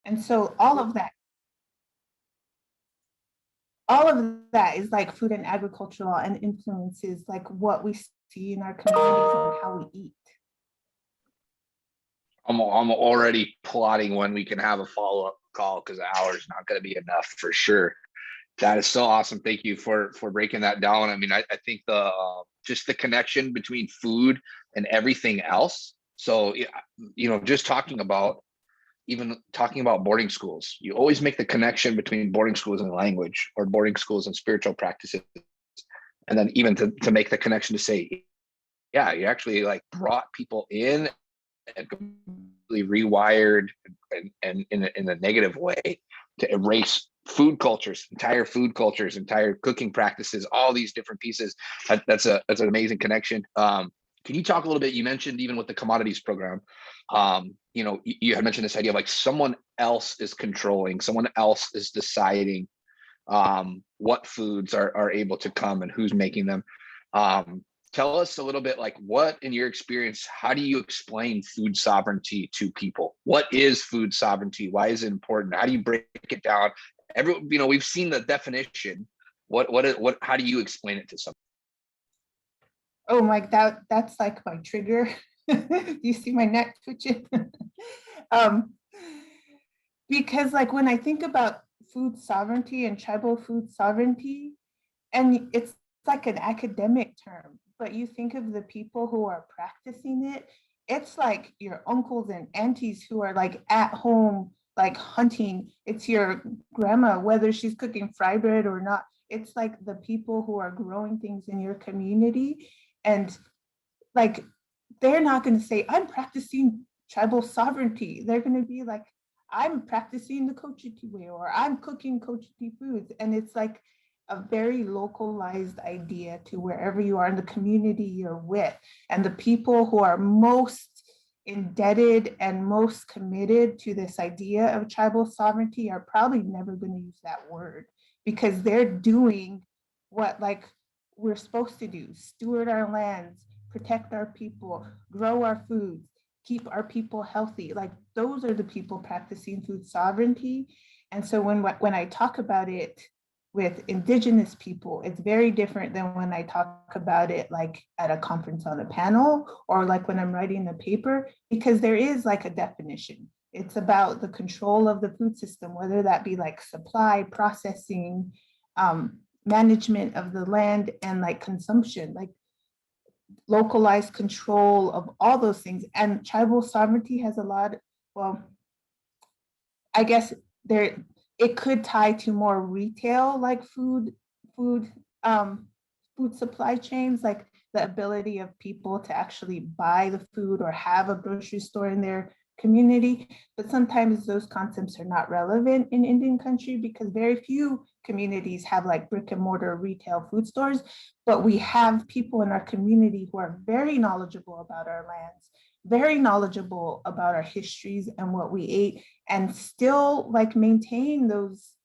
And so all of that is like food and agricultural and influences like what we see in our communities and how we eat. I'm already plotting when we can have a follow-up call because the hour is not going to be enough for sure. That is so awesome. Thank you for breaking that down. I mean, I think the just the connection between food and everything else. So, just talking about boarding schools, you always make the connection between boarding schools and language, or boarding schools and spiritual practices. And then even to make the connection to say, yeah, you actually like brought people in and completely rewired and in a negative way to erase entire food cultures, entire cooking practices, all these different pieces. That's an amazing connection. Can you talk a little bit? You mentioned even with the commodities program, you had mentioned this idea of like someone else is controlling, someone else is deciding what foods are able to come and who's making them. Tell us a little bit, like, what in your experience, how do you explain food sovereignty to people? What is food sovereignty? Why is it important? How do you break it down? We've seen the definition. How do you explain it to someone? Oh, Mike, that's like my trigger. You see my neck twitching? Because like when I think about food sovereignty and tribal food sovereignty, and it's like an academic term, but you think of the people who are practicing it, it's like your uncles and aunties who are like at home, like hunting. It's your grandma, whether she's cooking fry bread or not. It's like the people who are growing things in your community. And like, they're not going to say, I'm practicing tribal sovereignty. They're going to be like, I'm practicing the Cochiti way, or I'm cooking Cochiti foods. And it's like a very localized idea to wherever you are in the community you're with. And the people who are most indebted and most committed to this idea of tribal sovereignty are probably never going to use that word, because they're doing what like we're supposed to do: steward our lands, protect our people, grow our foods, keep our people healthy. Like those are the people practicing food sovereignty. And so when I talk about it with Indigenous people, it's very different than when I talk about it like at a conference on a panel, or like when I'm writing a paper, because there is like a definition. It's about the control of the food system, whether that be like supply, processing, management of the land, and like consumption, like localized control of all those things. And tribal sovereignty has a lot, well, I guess it could tie to more retail, like food um food supply chains, like the ability of people to actually buy the food or have a grocery store in their community. But sometimes those concepts are not relevant in Indian country, because very few communities have like brick and mortar retail food stores. But we have people in our community who are very knowledgeable about our lands, very knowledgeable about our histories and what we ate, and still like maintain those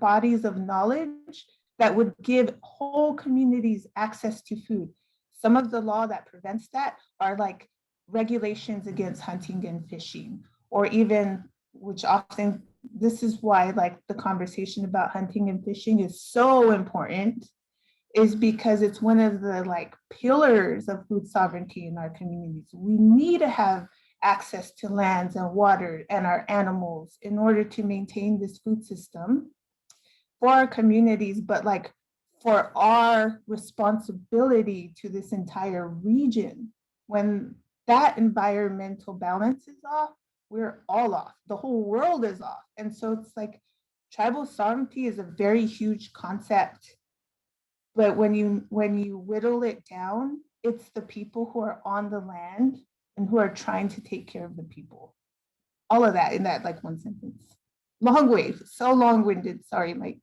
bodies of knowledge that would give whole communities access to food. Some of the law that prevents that are like regulations against hunting and fishing, or even, which often, this is why like the conversation about hunting and fishing is so important, is because it's one of the like pillars of food sovereignty in our communities. We need to have access to lands and water and our animals in order to maintain this food system for our communities, but like for our responsibility to this entire region. When that environmental balance is off, we're all off. The whole world is off. And so it's like tribal sovereignty is a very huge concept, but when you whittle it down, it's the people who are on the land and who are trying to take care of the people. All of that in that like one sentence. Long way, so long-winded. Sorry, Mike.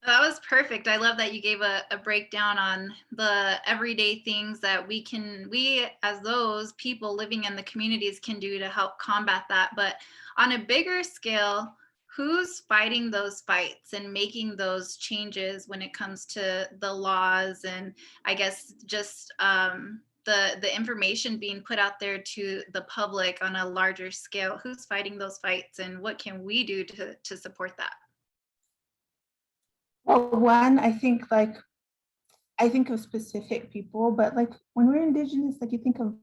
That was perfect. I love that you gave a breakdown on the everyday things that we as those people living in the communities can do to help combat that. But on a bigger scale, who's fighting those fights and making those changes when it comes to the laws and I guess just the information being put out there to the public on a larger scale. Who's fighting those fights, and what can we do to support that? Well, one, I think of specific people, but like when we're Indigenous, like you think of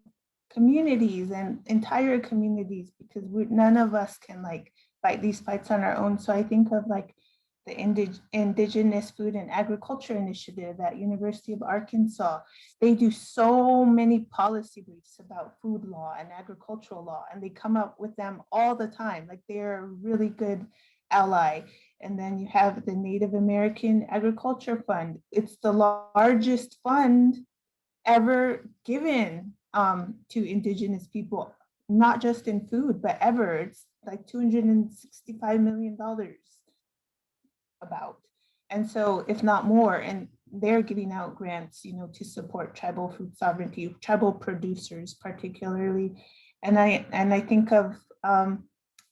communities and entire communities, because none of us can like fight these fights on our own. So I think of like the Indigenous Food and Agriculture Initiative at University of Arkansas. They do so many policy briefs about food law and agricultural law, and they come up with them all the time. Like they're a really good ally. And then you have the Native American Agriculture Fund. It's the largest fund ever given to Indigenous people, not just in food, but ever. It's like $265 million about. And so, if not more, and they're giving out grants, to support tribal food sovereignty, tribal producers particularly. And I think of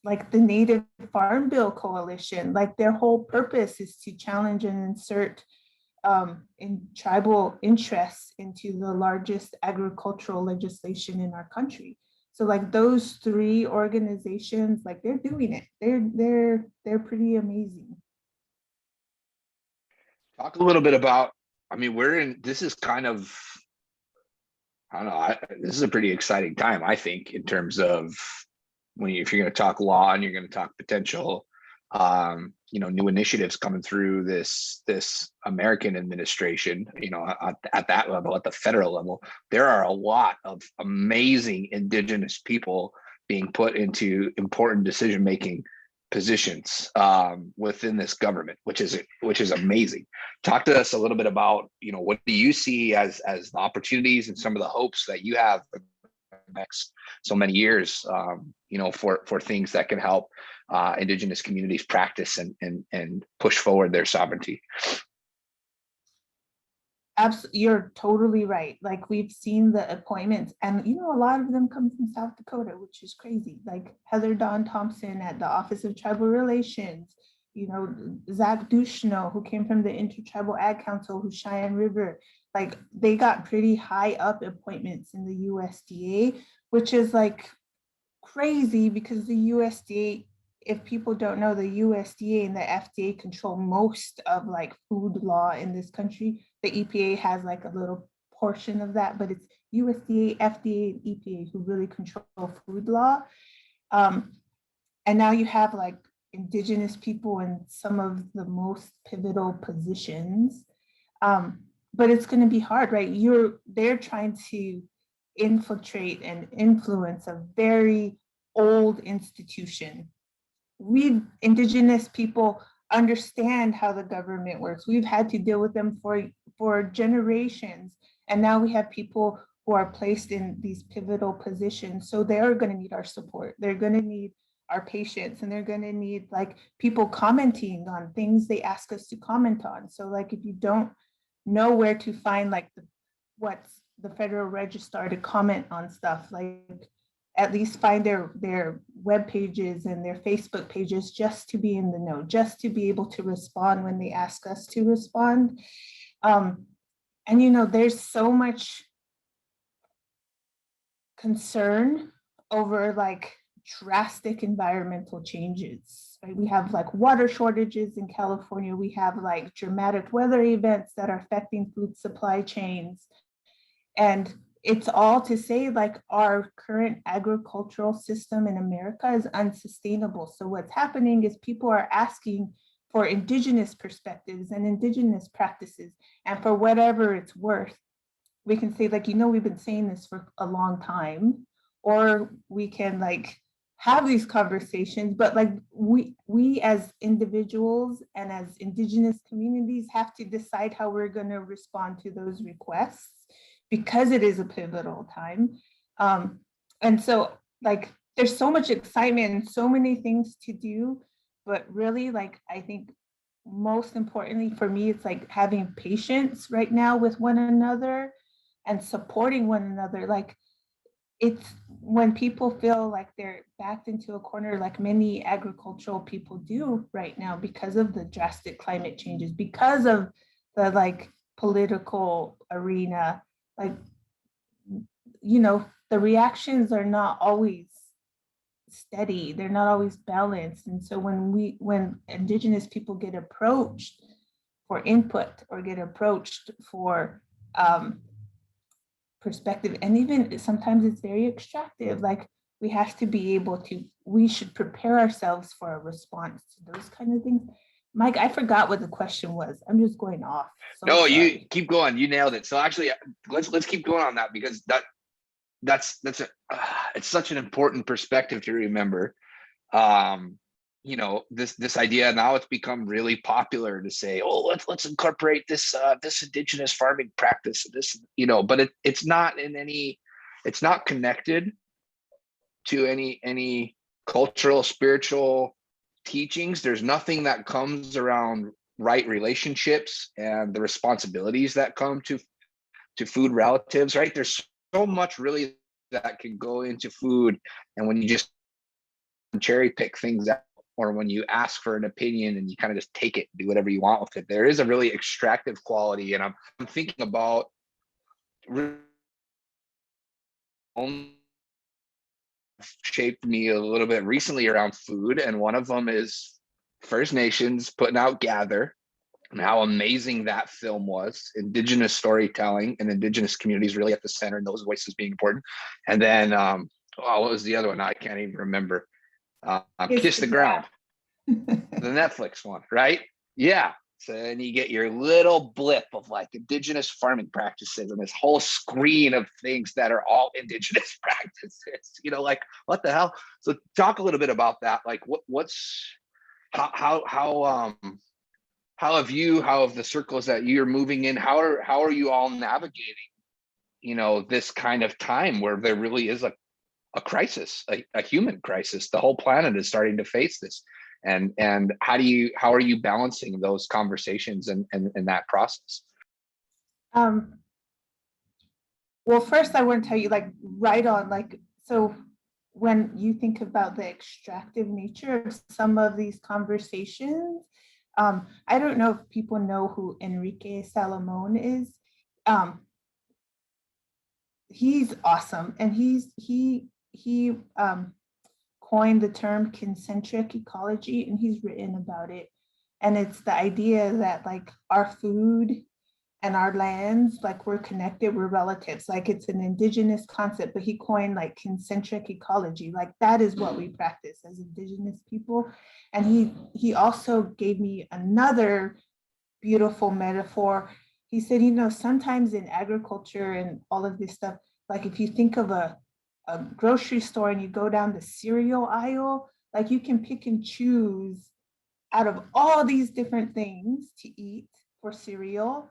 like the Native Farm Bill Coalition, like their whole purpose is to challenge and insert in tribal interests into the largest agricultural legislation in our country. So like those three organizations, like they're doing it. They're pretty amazing. Talk a little bit about, I mean, this is kind of, I don't know, this is a pretty exciting time, I think, in terms of if you're going to talk law and you're going to talk potential, new initiatives coming through this American administration, at that level, at the federal level. There are a lot of amazing Indigenous people being put into important decision-making positions within this government, which is amazing. Talk to us a little bit about, what do you see as the opportunities and some of the hopes that you have for the next so many years, for things that can help Indigenous communities practice and push forward their sovereignty. Absolutely, you're totally right. Like we've seen the appointments, and a lot of them come from South Dakota, which is crazy. Like Heather Dawn Thompson at the Office of Tribal Relations, Zach Dushno, who came from the Intertribal Ag Council, who's Cheyenne River. Like they got pretty high up appointments in the USDA, which is like crazy because the USDA, if people don't know, the USDA and the FDA control most of like food law in this country. The EPA has like a little portion of that, but it's USDA, FDA, and EPA who really control food law. And now you have like Indigenous people in some of the most pivotal positions. But it's going to be hard, right? They're trying to infiltrate and influence a very old institution. We Indigenous people understand how the government works. We've had to deal with them for generations. And now we have people who are placed in these pivotal positions. So they're going to need our support. They're going to need our patience, and they're going to need like people commenting on things they ask us to comment on. So like if you don't know where to find like what's the Federal Register to comment on stuff, like at least find their web pages and their Facebook pages just to be in the know, just to be able to respond when they ask us to respond. And there's so much concern over like drastic environmental changes. Right? We have like water shortages in California. We have like dramatic weather events that are affecting food supply chains. And it's all to say like our current agricultural system in America is unsustainable. So what's happening is people are asking for Indigenous perspectives and Indigenous practices. And for whatever it's worth, we can say like, we've been saying this for a long time, or we can like have these conversations, but like we as individuals and as Indigenous communities have to decide how we're going to respond to those requests, because it is a pivotal time. And so like there's so much excitement and so many things to do, but really like I think most importantly for me, it's like having patience right now with one another and supporting one another. Like it's when people feel like they're backed into a corner, like many agricultural people do right now because of the drastic climate changes, because of the like political arena, like you know, the reactions are not always steady, they're not always balanced. And so when Indigenous people get approached for input or get approached for perspective, and even sometimes it's very extractive, like we have to be able to, we should prepare ourselves for a response to those kind of things. Mike, I forgot what the question was. I'm just going off. So No, you sorry. keep going. You nailed it. So actually, let's keep going on that, because that's it's such an important perspective to remember. You know, this idea, now it's become really popular to say, oh, let's incorporate this this indigenous farming practice, this, you know, but it's not in any, it's not connected to any cultural, spiritual teachings. There's nothing that comes around right relationships and the responsibilities that come to food relatives, right? There's so much really that can go into food, and when you just cherry pick things out, or when you ask for an opinion and you kind of just take it, do whatever you want with it, there is a really extractive quality. And I'm thinking about shaped me a little bit recently around food, and one of them is First Nations putting out Gather, and how amazing that film was. Indigenous storytelling and Indigenous communities really at the center, and those voices being important. And then oh, what was the other one? I can't even remember. Kiss the Ground, the Netflix one, right? Yeah. So then you get your little blip of like Indigenous farming practices and this whole screen of things that are all Indigenous practices, you know, like what the hell? So talk a little bit about that. Like what's, how have the circles that you're moving in, how are you all navigating, you know, this kind of time where there really is a crisis, a human crisis? The whole planet is starting to face this. And how are you balancing those conversations and that process? Well, first I want to tell you, like, right on, like, so when you think about the extractive nature of some of these conversations, I don't know if people know who Enrique Salomon is. He's awesome, and he coined the term concentric ecology, and he's written about it. And it's the idea that like our food and our lands, like we're connected, we're relatives. Like it's an indigenous concept, but he coined like concentric ecology. Like that is what we practice as indigenous people. And he also gave me another beautiful metaphor. He said, you know, sometimes in agriculture and all of this stuff, like if you think of a grocery store and you go down the cereal aisle, like you can pick and choose out of all these different things to eat for cereal.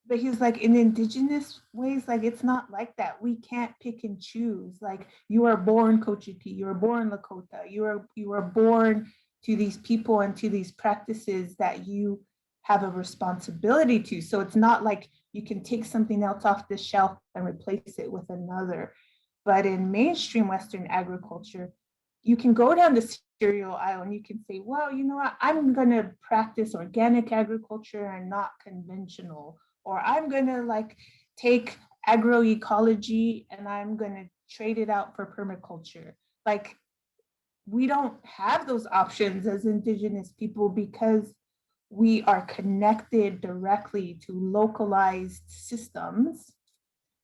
But he was like, in indigenous ways, like it's not like that. We can't pick and choose. Like you are born Cochiti, you are born Lakota, you are born to these people and to these practices that you have a responsibility to. So it's not like you can take something else off the shelf and replace it with another. But in mainstream Western agriculture, you can go down the cereal aisle and you can say, well, you know what, I'm going to practice organic agriculture and not conventional, or I'm going to like take agroecology and I'm going to trade it out for permaculture. Like we don't have those options as indigenous people because we are connected directly to localized systems.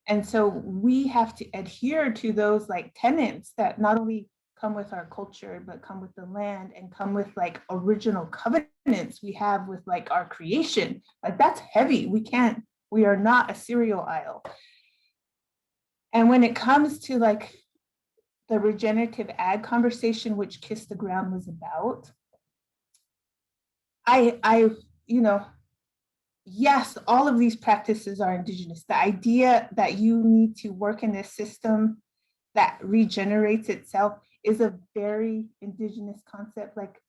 And so we have to adhere to those like tenets that not only come with our culture, but come with the land and come with like original covenants we have with like our creation. Like that's heavy. We are not a cereal aisle. And when it comes to like the regenerative ag conversation, which Kiss the Ground was about, you know, yes, all of these practices are indigenous. The idea that you need to work in a system that regenerates itself is a very indigenous concept. Like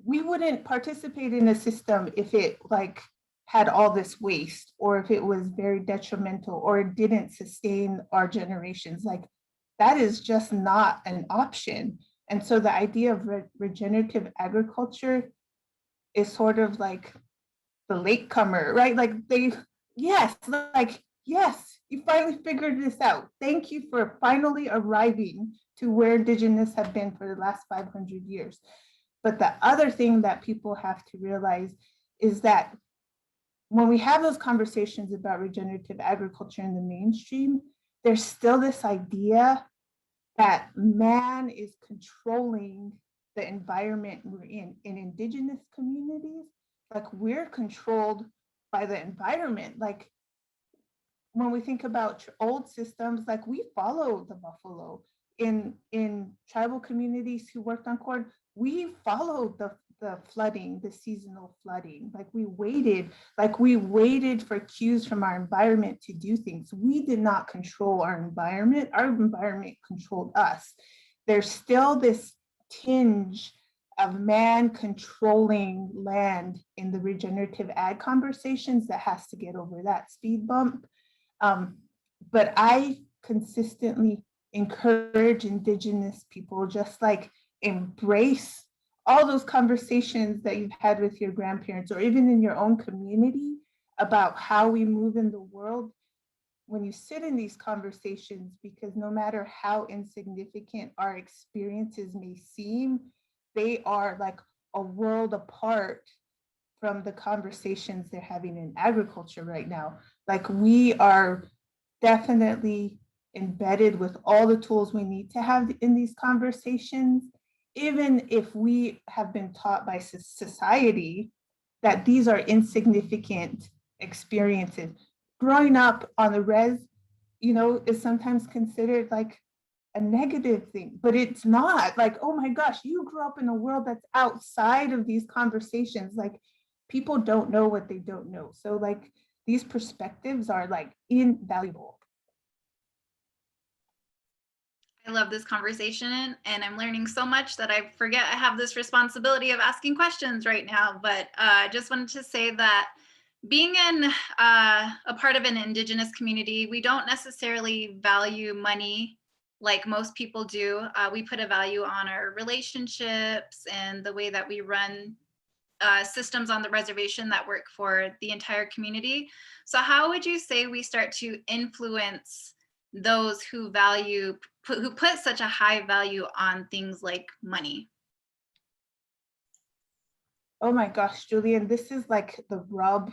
we wouldn't participate in a system if it like had all this waste, or if it was very detrimental, or it didn't sustain our generations. Like that is just not an option. And so the idea of regenerative agriculture is sort of like the latecomer, right? Like yes, like yes, you finally figured this out. Thank you for finally arriving to where Indigenous have been for the last 500 years. But the other thing that people have to realize is that when we have those conversations about regenerative agriculture in the mainstream, there's still this idea that man is controlling the environment we're in Indigenous communities. Like, we're controlled by the environment. Like, when we think about old systems, like, we follow the buffalo. In tribal communities who worked on corn, we followed the flooding, the seasonal flooding. Like, we waited for cues from our environment to do things. We did not control our environment controlled us. There's still this tinge of man controlling land in the regenerative ag conversations that has to get over that speed bump. But I consistently encourage Indigenous people, just like embrace all those conversations that you've had with your grandparents or even in your own community about how we move in the world. When you sit in these conversations, because no matter how insignificant our experiences may seem, they are like a world apart from the conversations they're having in agriculture right now. Like, we are definitely embedded with all the tools we need to have in these conversations, even if we have been taught by society that these are insignificant experiences. Growing up on the res, is sometimes considered like a negative thing, but it's not. Like, oh my gosh, you grew up in a world that's outside of these conversations. Like, people don't know what they don't know. So like, these perspectives are like invaluable. I love this conversation, and I'm learning so much that I forget I have this responsibility of asking questions right now. But I just wanted to say that being a part of an Indigenous community, we don't necessarily value money like most people do. We put a value on our relationships and the way that we run systems on the reservation that work for the entire community. So how would you say we start to influence those who put such a high value on things like money? Oh my gosh, Julian, this is like the rub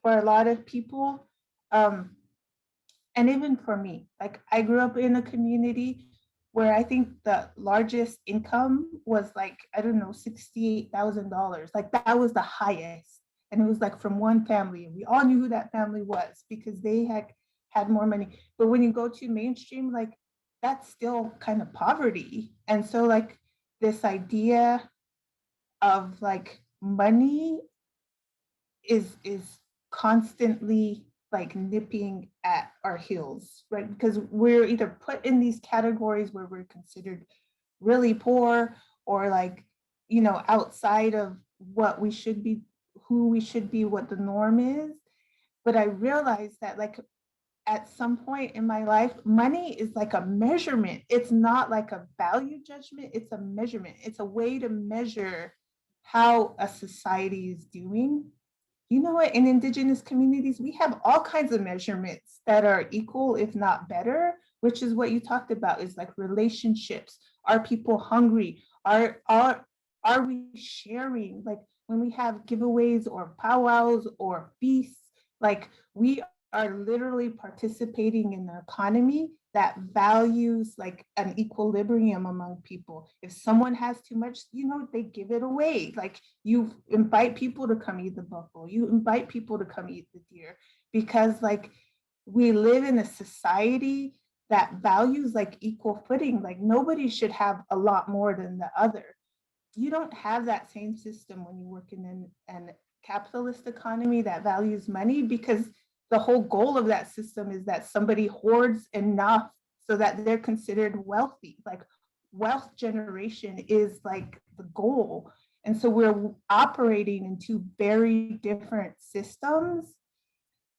for a lot of people. And even for me, like, I grew up in a community where I think the largest income was like, I don't know, $68,000. Like, that was the highest. And it was like from one family. And we all knew who that family was because they had more money. But when you go to mainstream, like, that's still kind of poverty. And so like, this idea of like money is constantly like nipping at our heels, right? Because we're either put in these categories where we're considered really poor, or like, outside of what we should be, who we should be, what the norm is. But I realized that like, at some point in my life, money is like a measurement. It's not like a value judgment, it's a measurement. It's a way to measure how a society is doing. You know what? In Indigenous communities, we have all kinds of measurements that are equal, if not better, which is what you talked about, is like relationships. Are people hungry? Are we sharing? Like, when we have giveaways or powwows or feasts, like, we are literally participating in an economy that values like an equilibrium among people. If someone has too much, they give it away. Like, you invite people to come eat the buffalo, you invite people to come eat the deer, because like, we live in a society that values like equal footing. Like, nobody should have a lot more than the other. You don't have that same system when you work in an capitalist economy that values money, because the whole goal of that system is that somebody hoards enough so that they're considered wealthy. Like, wealth generation is like the goal. And so we're operating in two very different systems.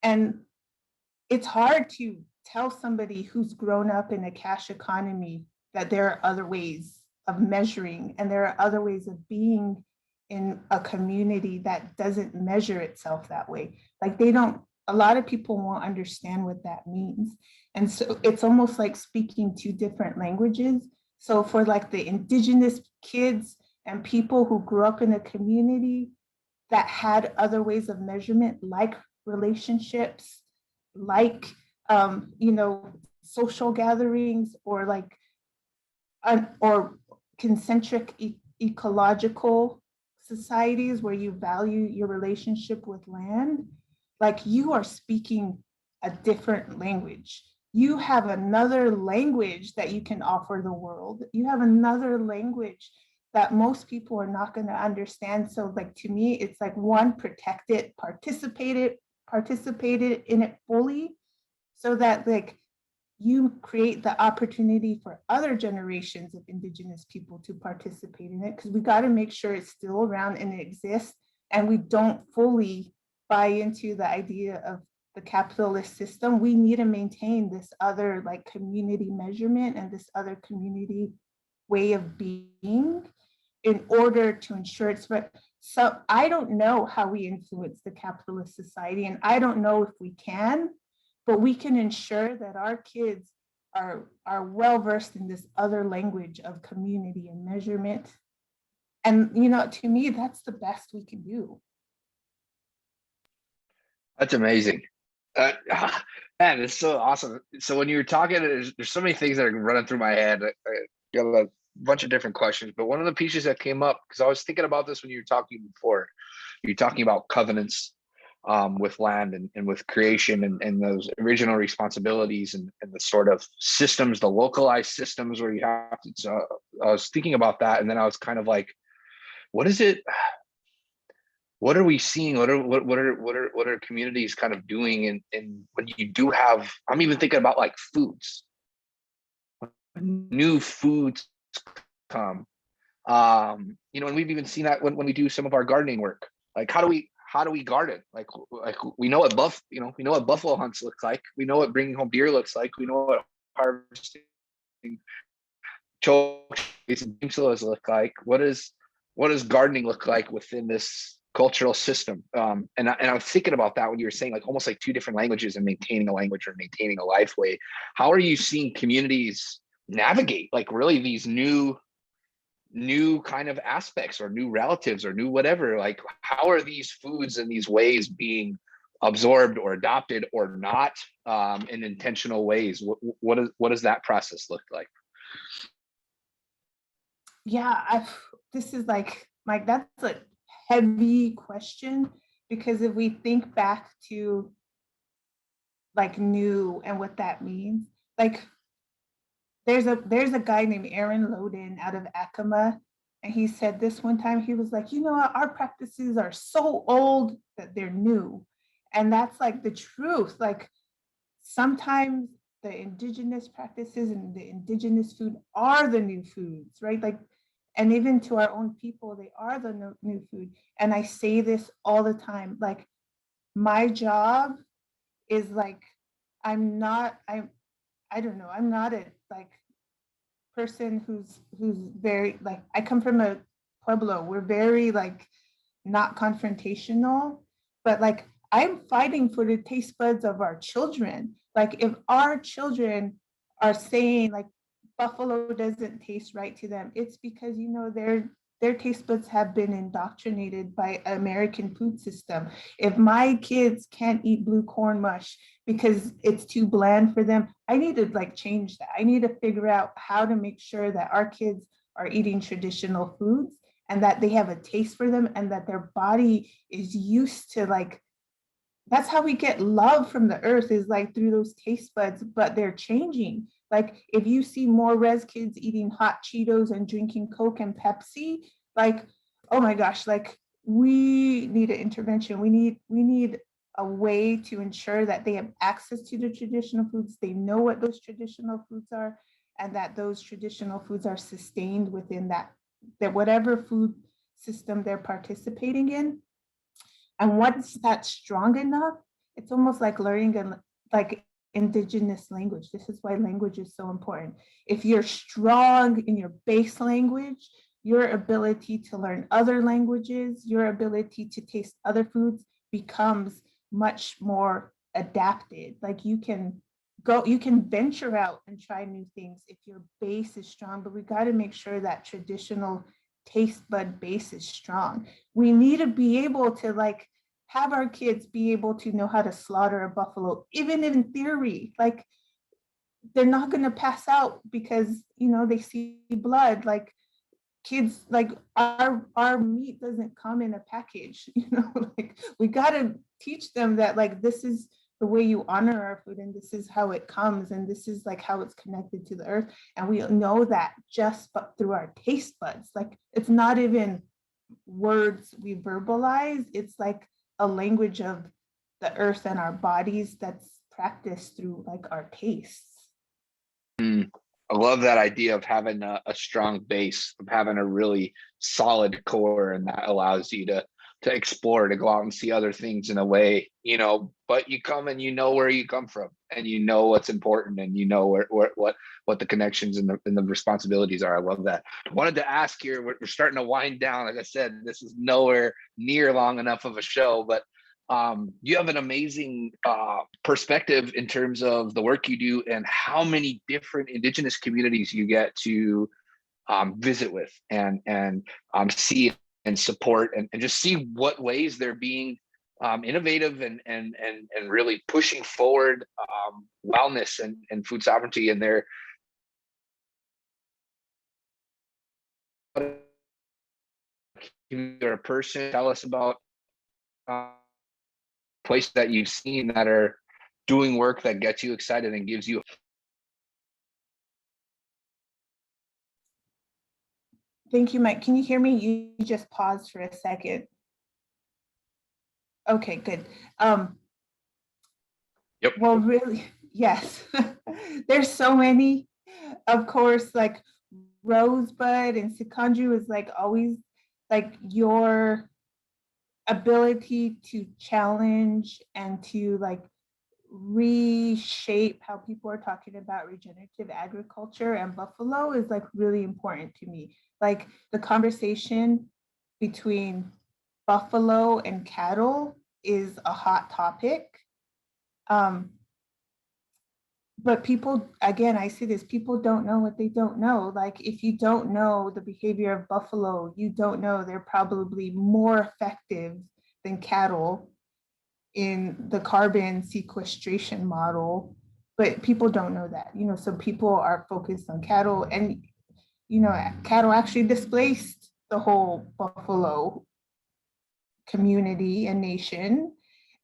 And it's hard to tell somebody who's grown up in a cash economy that there are other ways of measuring, and there are other ways of being in a community that doesn't measure itself that way. Like, they don't a lot of people won't understand what that means. And so it's almost like speaking two different languages. So for like the indigenous kids and people who grew up in a community that had other ways of measurement, like relationships, like social gatherings, or like or concentric ecological societies where you value your relationship with land, like you are speaking a different language. You have another language that you can offer the world. You have another language that most people are not going to understand. So like, to me, it's like, one, protect it, participated in it fully, so that like you create the opportunity for other generations of Indigenous people to participate in it, because we got to make sure it's still around and it exists, and we don't fully buy into the idea of the capitalist system. We need to maintain this other like community measurement and this other community way of being in order to ensure it's right. So I don't know how we influence the capitalist society, and I don't know if we can, but we can ensure that our kids are well versed in this other language of community and measurement. And to me, that's the best we can do. That's amazing. Man, it's so awesome. So when you were talking, there's so many things that are running through my head. I got a bunch of different questions, but one of the pieces that came up, because I was thinking about this when you were talking before, you're talking about covenants with land and with creation and those original responsibilities and the sort of systems, the localized systems where you have to. So I was thinking about that, and then I was kind of like, what is it? What are we seeing? What are communities kind of doing? And when you do have, I'm even thinking about like foods, new foods come. And we've even seen that when we do some of our gardening work. Like, how do we garden? Like we know what buffalo hunts look like. We know what bringing home deer looks like. We know what harvesting choke's look like. What does gardening look like within this cultural system? And I was thinking about that when you were saying like almost like two different languages and maintaining a language or maintaining a life way. How are you seeing communities navigate like really these new kind of aspects or new relatives or new whatever? Like, how are these foods and these ways being absorbed or adopted or not in intentional ways? What does that process look like? Yeah, this is like that's a heavy question, because if we think back to like new and what that means, like there's a guy named Aaron Loden out of Acoma, and he said this one time. He was like, our practices are so old that they're new. And that's like the truth. Like sometimes the indigenous practices and the indigenous food are the new foods, right? Like, and even to our own people, they are the new food. And I say this all the time, like my job is like, I don't know, I'm not a like person who's very like, I come from a pueblo, we're very like not confrontational, but like I'm fighting for the taste buds of our children. Like if our children are saying like buffalo doesn't taste right to them, it's because their taste buds have been indoctrinated by American food system. If my kids can't eat blue corn mush because it's too bland for them, I need to like change that. I need to figure out how to make sure that our kids are eating traditional foods and that they have a taste for them and that their body is used to like, that's how we get love from the earth, is like through those taste buds, but they're changing. Like if you see more res kids eating hot Cheetos and drinking Coke and Pepsi, like, oh my gosh, like we need an intervention. We need a way to ensure that they have access to the traditional foods. They know what those traditional foods are, and that those traditional foods are sustained within that whatever food system they're participating in. And once that's strong enough, it's almost like learning like indigenous language. This is why language is so important. If you're strong in your base language, your ability to learn other languages, your ability to taste other foods becomes much more adapted. Like you can venture out and try new things if your base is strong, but we got to make sure that traditional taste bud base is strong. We need to be able to like have our kids be able to know how to slaughter a buffalo, even in theory. Like they're not going to pass out because, you know, they see blood. Like kids, like our meat doesn't come in a package, you know. Like we got to teach them that like this is the way you honor our food, and this is how it comes, and this is like how it's connected to the earth. And we know that just through our taste buds. Like it's not even words we verbalize, it's like a language of the earth and our bodies that's practiced through like our tastes. I love that idea of having a strong base, of having a really solid core, and that allows you to explore, to go out and see other things in a way, you know, but you come and you know where you come from, and you know what's important, and you know what the connections and the responsibilities are. I love that. I wanted to ask here, we're starting to wind down. Like I said, this is nowhere near long enough of a show, but you have an amazing perspective in terms of the work you do and how many different Indigenous communities you get to visit with and see and support, and just see what ways they're being innovative and really pushing forward wellness and food sovereignty in their you're a person. Tell us about places that you've seen that are doing work that gets you excited and gives you. Thank you, Mike. Can you hear me? You just paused for a second. Okay, good. Yep. Well, really, yes. There's so many. Of course, like Rosebud and Sikanju is like always like your ability to challenge and to like reshape how people are talking about regenerative agriculture and buffalo is like really important to me. Like the conversation between buffalo and cattle is a hot topic. But people, again, I see this, people don't know what they don't know. Like if you don't know the behavior of buffalo, you don't know they're probably more effective than cattle in the carbon sequestration model, but people don't know that, you know, so people are focused on cattle, and, you know, cattle actually displaced the whole buffalo community and nation.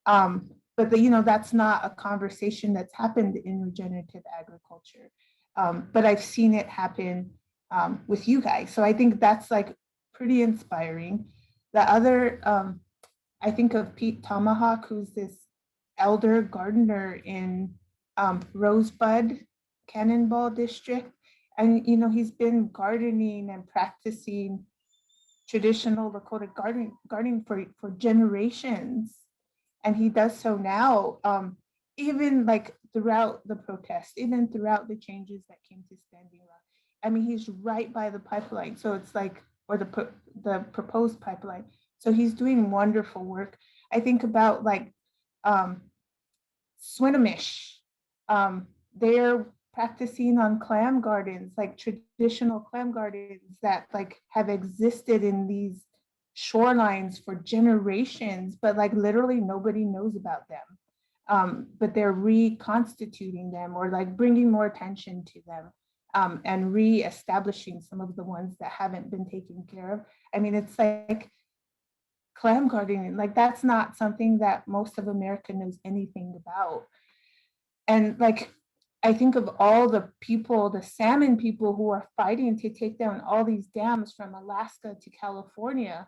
But you know, that's not a conversation that's happened in regenerative agriculture. But I've seen it happen with you guys. So I think that's like pretty inspiring. The other, I think of Pete Tomahawk, who's this elder gardener in Rosebud, Cannonball District. And, you know, he's been gardening and practicing traditional Lakota gardening for generations. And he does so now, even like throughout the protests, even throughout the changes that came to Standing Rock. I mean, he's right by the pipeline. So it's like, or the proposed pipeline. So he's doing wonderful work. I think about like Swinomish. They're practicing on clam gardens, like traditional clam gardens that like have existed in these shorelines for generations, but like literally nobody knows about them. But they're reconstituting them or like bringing more attention to them, and re-establishing some of the ones that haven't been taken care of. I mean, it's like clam gardening, like that's not something that most of America knows anything about. And like, I think of all the people, the salmon people who are fighting to take down all these dams from Alaska to California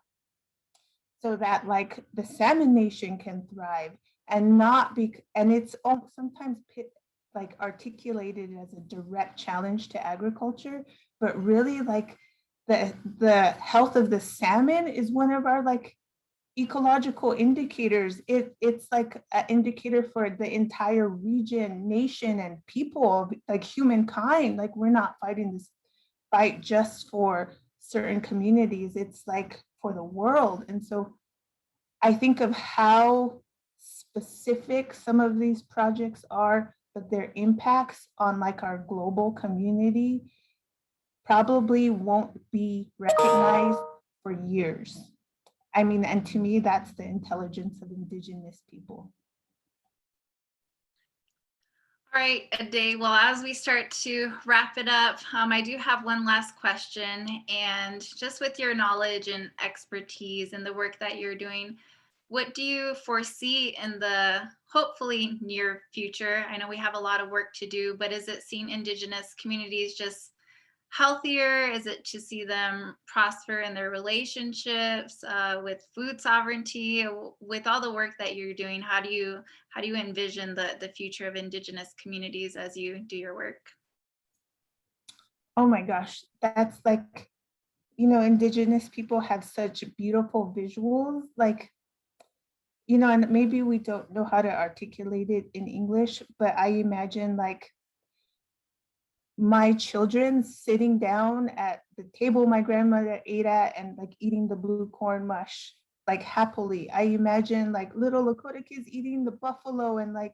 so that like the salmon nation can thrive, and not be, and it's all sometimes like articulated as a direct challenge to agriculture, but really like the health of the salmon is one of our like ecological indicators. It's like an indicator for the entire region, nation, and people, like humankind. Like we're not fighting this fight just for certain communities, it's like for the world. And so I think of how specific some of these projects are, but their impacts on like our global community probably won't be recognized for years. I mean, and to me, that's the intelligence of Indigenous people. All right, A-dae. Well, as we start to wrap it up, I do have one last question. And just with your knowledge and expertise and the work that you're doing, what do you foresee in the hopefully near future? I know we have a lot of work to do, but is it seeing Indigenous communities just healthier? Is it to see them prosper in their relationships with food sovereignty? With all the work that you're doing, how do you envision the future of Indigenous communities as you do your work? Oh my gosh, that's like, you know, Indigenous people have such beautiful visuals, like, you know, and maybe we don't know how to articulate it in English, but I imagine like my children sitting down at the table my grandmother ate at and like eating the blue corn mush, like happily. I imagine like little Lakota kids eating the buffalo and like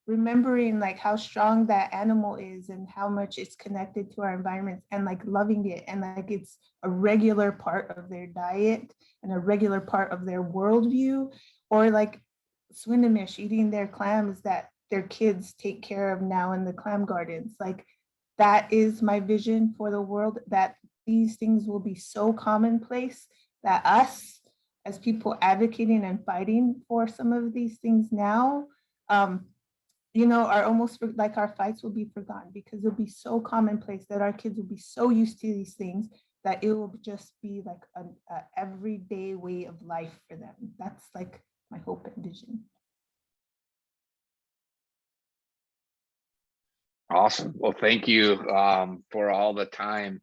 remembering like how strong that animal is and how much it's connected to our environment and like loving it. And like it's a regular part of their diet and a regular part of their worldview. Or like Swinomish eating their clams that their kids take care of now in the clam gardens. Like that is my vision for the world, that these things will be so commonplace that us as people advocating and fighting for some of these things now, you know, are almost like our fights will be forgotten because it'll be so commonplace that our kids will be so used to these things that it will just be like an everyday way of life for them. That's like my hope and vision. Awesome. Well, thank you for all the time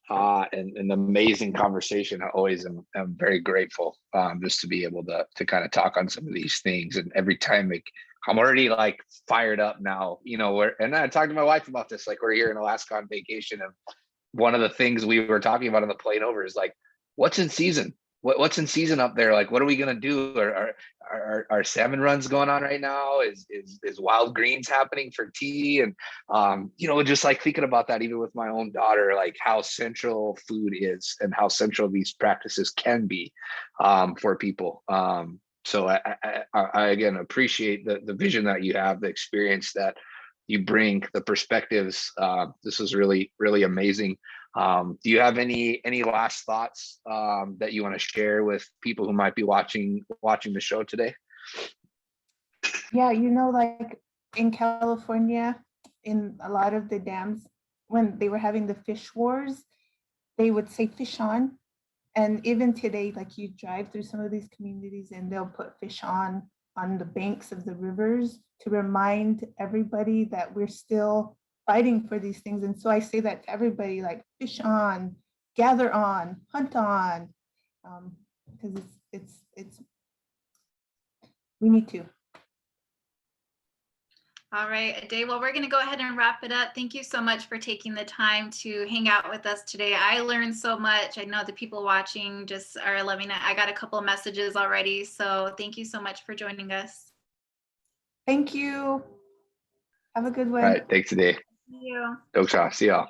and an amazing conversation. I always am very grateful just to be able to kind of talk on some of these things. And every time I'm already like fired up now, you know, and I talked to my wife about this, like we're here in Alaska on vacation. And one of the things we were talking about on the plane over is like, what's in season? What's in season up there? Like, what are we gonna do? Are salmon runs going on right now? Is wild greens happening for tea? And you know, just like thinking about that, even with my own daughter, like how central food is and how central these practices can be for people. So I again appreciate the vision that you have, the experience that you bring, the perspectives. This is really, really amazing. Do you have any last thoughts that you want to share with people who might be watching the show today? Yeah, you know, like in California, in a lot of the dams, when they were having the fish wars, they would say fish on. And even today, like you drive through some of these communities and they'll put fish on the banks of the rivers to remind everybody that we're still fighting for these things. And so I say that to everybody, like fish on, gather on, hunt on, because it's we need to. All right, A-dae. Well, we're going to go ahead and wrap it up. Thank you so much for taking the time to hang out with us today. I learned so much. I know the people watching just are loving it. I got a couple of messages already. So thank you so much for joining us. Thank you. Have a good one. All right. Thanks, A-dae. See you. See y'all.